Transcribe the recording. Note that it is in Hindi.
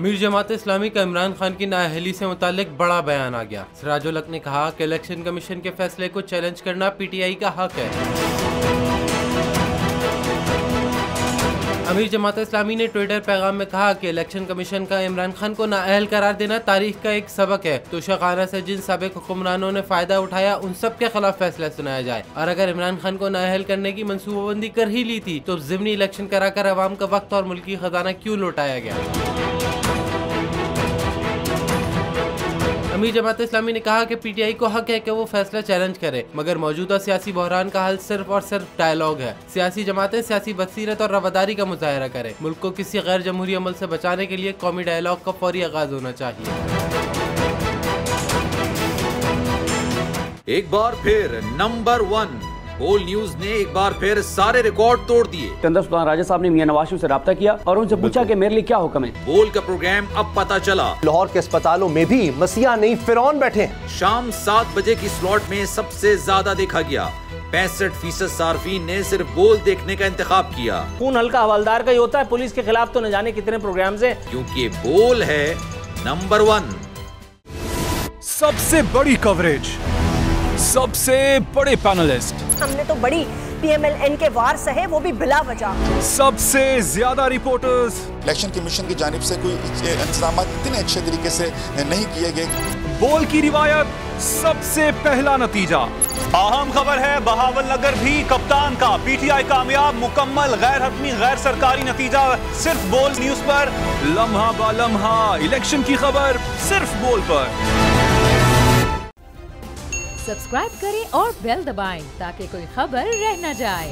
अमीर जमात इस्लामी का इमरान खान की नाअहली से मुतालिक बड़ा बयान आ गया। सिराजुल हक ने कहा कि इलेक्शन कमीशन के फैसले को चैलेंज करना पीटीआई का हक है। अमीर जमात इस्लामी ने ट्विटर पैगाम में कहा कि इलेक्शन कमीशन का इमरान खान को नाअहल करार देना तारीख का एक सबक है। तोशाखाना से जिन साबिक हुक्मरानों ने फायदा उठाया उन सब के खिलाफ फैसला सुनाया जाए, और अगर इमरान खान को नाअहल करने की मनसूबाबंदी कर ही ली थी तो ज़िमनी इलेक्शन कराकर अवाम का वक्त और मुल्की खजाना क्यों लौटाया गया। अमीर जमात इस्लामी ने कहा कि पीटीआई को हक है कि वो फैसला चैलेंज करे, मगर मौजूदा सियासी बहरान का हल सिर्फ और सिर्फ डायलॉग है। सियासी जमातें सियासी बसीरत और रवादारी का मुजाहरा करें। मुल्क को किसी गैर जमहूरी अमल से बचाने के लिए कौमी डायलॉग का फौरी आगाज होना चाहिए। एक बार फिर नंबर 1 बोल न्यूज ने एक बार फिर सारे रिकॉर्ड तोड़ दिए। सिकंदर सुल्तान राजा साहब ने मियां नवाज शरीफ से राब्ता किया और उनसे पूछा कि मेरे लिए क्या हुक्म है। बोल का प्रोग्राम अब पता चला। लाहौर के अस्पतालों में भी मसीहा नहीं फिरौन बैठे। शाम 7 बजे की स्लॉट में सबसे ज्यादा देखा गया। 65% सार्फिन ने सिर्फ बोल देखने का इंतखाब किया। खून हल्का हवलदार का ही होता है, पुलिस के खिलाफ तो न जाने कितने प्रोग्राम्स हैं, क्योंकि बोल है नंबर 1। सबसे बड़ी कवरेज, सबसे बड़े पैनलिस्ट, हमने तो बड़ी पीएमएलएन के वार सहे, वो भी बिला वजह। सबसे ज्यादा रिपोर्टर्स। इलेक्शन कमीशन की जानिब से कोई इंतजाम इतने अच्छे तरीके से नहीं किए गए। बोल की रिवायत, सबसे पहला नतीजा। अहम खबर है बहावल नगर भी कप्तान का, पीटीआई कामयाब, मुकम्मल गैर हतमी गैर सरकारी नतीजा सिर्फ बोल न्यूज पर। लम्हा बा लम्हा इलेक्शन की खबर सिर्फ बोल पर। सब्सक्राइब करें और बेल दबाएं ताकि कोई खबर रह न जाए।